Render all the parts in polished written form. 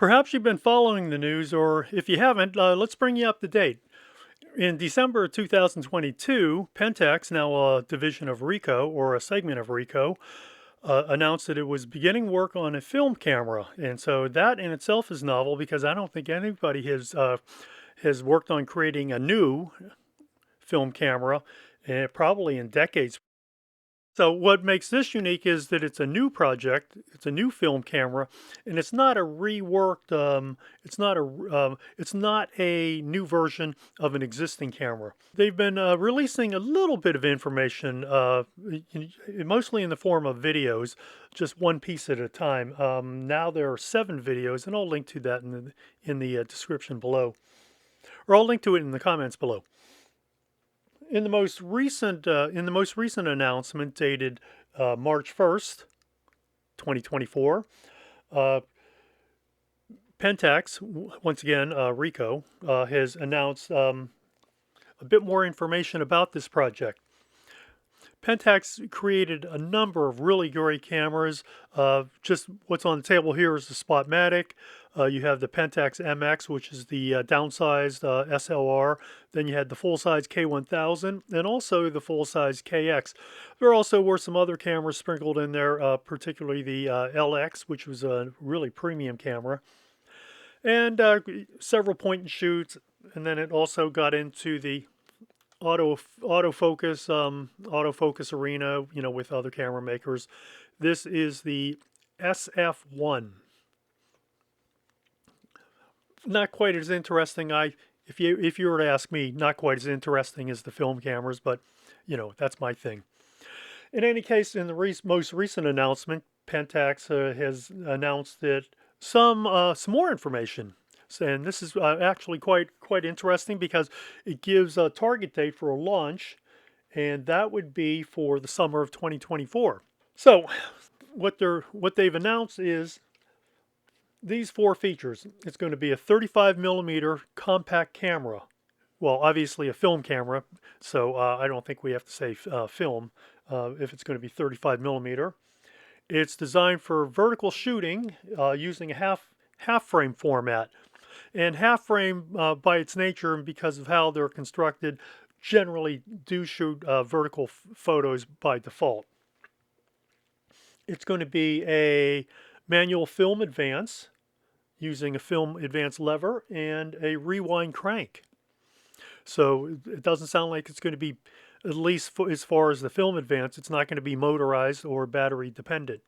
Perhaps you've been following the news, or if you haven't, let's bring you up to date. In December of 2022, Pentax, now a division of Ricoh or a segment of Ricoh, announced that it was beginning work on a film camera. And so that in itself is novel because I don't think anybody has worked on creating a new film camera, probably in decades. So what makes this unique is that it's a new project, it's a new film camera, and it's not a reworked, it's not a new version of an existing camera. They've been releasing a little bit of information, mostly in the form of videos, just one piece at a time. Now there are 7 videos, and I'll link to that in the description below, or I'll link to it in the comments below. In the most recent announcement dated March 1st, 2024, Pentax, once again Ricoh, has announced a bit more information about this project. Pentax created a number of really great cameras. Just what's on the table here is the Spotmatic. You have the Pentax MX, which is the downsized SLR. Then you had the full-size K1000 and also the full-size KX. There also were some other cameras sprinkled in there, particularly the LX, which was a really premium camera. And several point-and-shoots. And then it also got into the autofocus arena, with other camera makers. This is the SF1. Not quite as interesting. If you were to ask me, not quite as interesting as the film cameras, but that's my thing. In any case, in the most recent announcement, Pentax has announced that some more information. And this is actually quite interesting because it gives a target date for a launch, and that would be for the summer of 2024. So what they've announced is these 4 features. It's going to be a 35mm compact camera. Well, obviously a film camera, so I don't think we have to say film if it's going to be 35mm. It's designed for vertical shooting using a half frame format. And half frame, by its nature and because of how they're constructed, generally do shoot vertical photos by default. It's going to be a manual film advance using a film advance lever and a rewind crank. So it doesn't sound like it's going to be, at least as far as the film advance, it's not going to be motorized or battery dependent.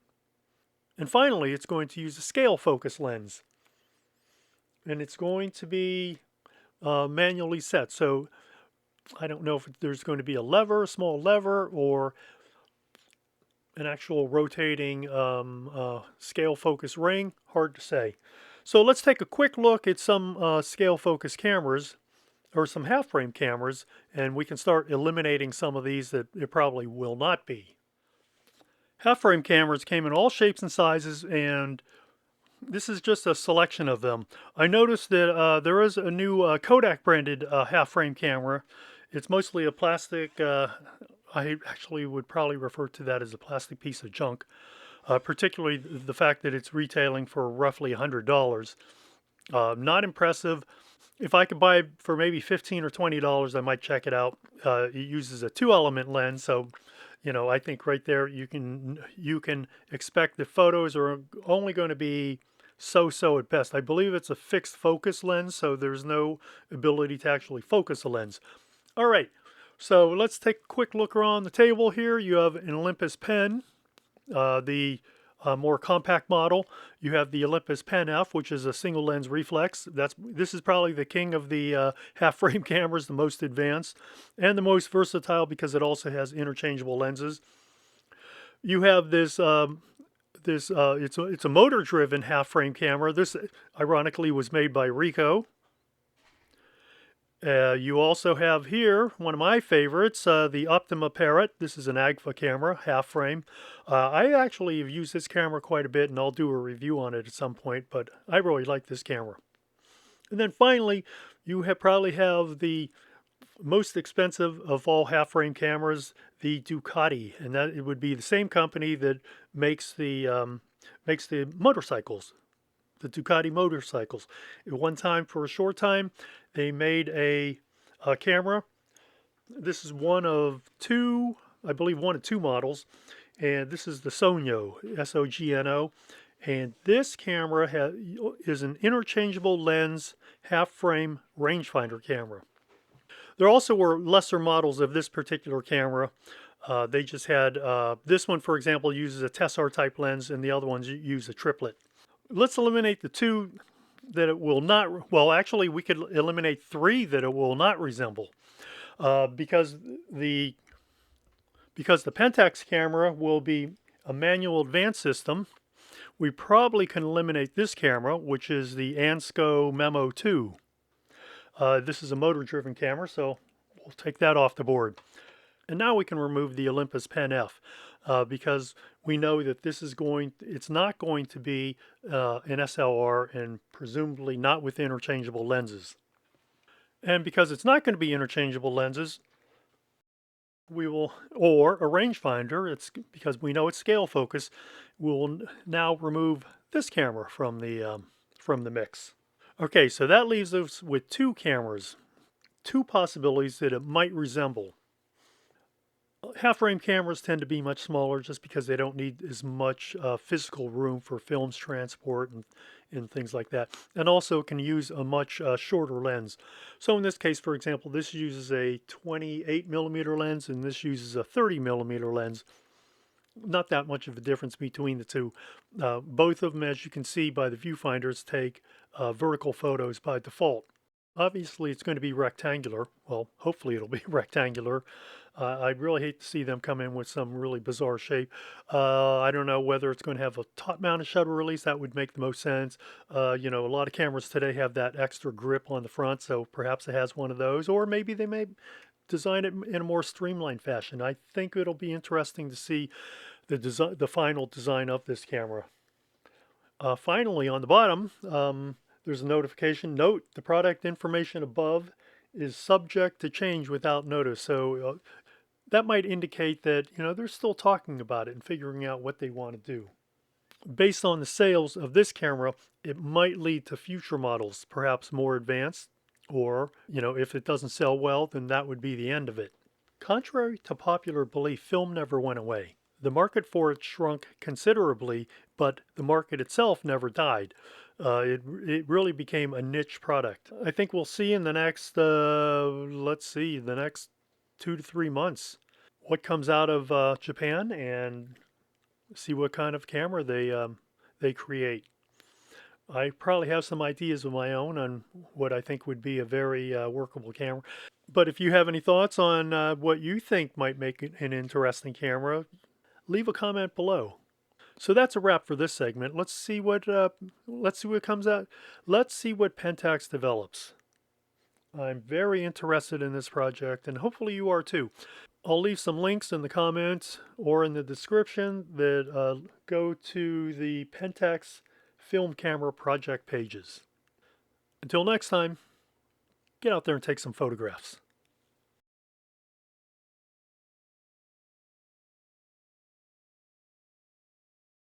And finally, it's going to use a scale focus lens. And it's going to be manually set. So I don't know if there's going to be a small lever, or an actual rotating scale focus ring. Hard to say. So let's take a quick look at some scale focus cameras, or some half frame cameras, and we can start eliminating some of these that it probably will not be. Half frame cameras came in all shapes and sizes, and this is just a selection of them. I noticed that there is a new Kodak branded half frame camera. It's mostly a plastic, I actually would probably refer to that as a plastic piece of junk, particularly the fact that it's retailing for roughly $100. Not impressive. If I could buy it for maybe $15 or $20, I might check it out. It uses a 2-element lens, so I think right there you can expect the photos are only going to be so at best. I believe it's a fixed focus lens, so there's no ability to actually focus a lens. All right, so let's take a quick look around the table here. You have an Olympus Pen, the more compact model. You have the Olympus Pen F, which is a single lens reflex. This is probably the king of the half frame cameras, the most advanced and the most versatile because it also has interchangeable lenses. You have this it's a motor-driven half-frame camera. This, ironically, was made by Ricoh. You also have here one of my favorites, the Optima Parrot. This is an Agfa camera, half-frame. I actually have used this camera quite a bit, and I'll do a review on it at some point, but I really like this camera. And then finally, you probably have the most expensive of all half-frame cameras, the Ducati, and that it would be the same company that makes the motorcycles. the Ducati motorcycles. At one time, for a short time, they made a camera. This is one of two, I believe one of two models, and this is the Sogno, S-O-G-N-O. And this camera is an interchangeable lens half-frame rangefinder camera. There also were lesser models of this particular camera. They just had, this one, for example, uses a Tessar type lens, and the other ones use a triplet. Let's eliminate the two that it will not, well, actually, we could eliminate three that it will not resemble. Because the Pentax camera will be a manual advance system, we probably can eliminate this camera, which is the Ansco Memo 2. This is a motor-driven camera, so we'll take that off the board. And now we can remove the Olympus Pen F, because we know that it's not going to be an SLR, and presumably not with interchangeable lenses. And because it's not going to be interchangeable lenses, we will, or a rangefinder, it's because we know it's scale focus, we'll now remove this camera from the mix. Okay, so that leaves us with two cameras, two possibilities that it might resemble. Half-frame cameras tend to be much smaller just because they don't need as much physical room for films transport and things like that. And also can use a much shorter lens. So in this case, for example, this uses a 28mm lens and this uses a 30mm lens. Not that much of a difference between the two. Both of them, as you can see by the viewfinders, take vertical photos by default. Obviously, it's going to be rectangular. Well, hopefully it'll be rectangular. I'd really hate to see them come in with some really bizarre shape. I don't know whether it's going to have a top-mounted shutter release. That would make the most sense. You know, a lot of cameras today have that extra grip on the front, so perhaps it has one of those. Or maybe they may design it in a more streamlined fashion. I think it'll be interesting to see the final design of this camera. Finally, on the bottom, there's a notification. Note, the product information above is subject to change without notice. So that might indicate that, you know, they're still talking about it and figuring out what they want to do. Based on the sales of this camera, it might lead to future models, perhaps more advanced, or, you know, if it doesn't sell well, then that would be the end of it. Contrary to popular belief, film never went away. The market for it shrunk considerably, but the market itself never died. It really became a niche product. I think we'll see in the next, let's see, the next 2 to 3 months what comes out of Japan, and see what kind of camera they create. I probably have some ideas of my own on what I think would be a very workable camera. But if you have any thoughts on what you think might make it an interesting camera, leave a comment below. So that's a wrap for this segment. Let's see what comes out. Let's see what Pentax develops. I'm very interested in this project, and hopefully you are too. I'll leave some links in the comments or in the description that go to the Pentax film camera project pages. Until next time, get out there and take some photographs.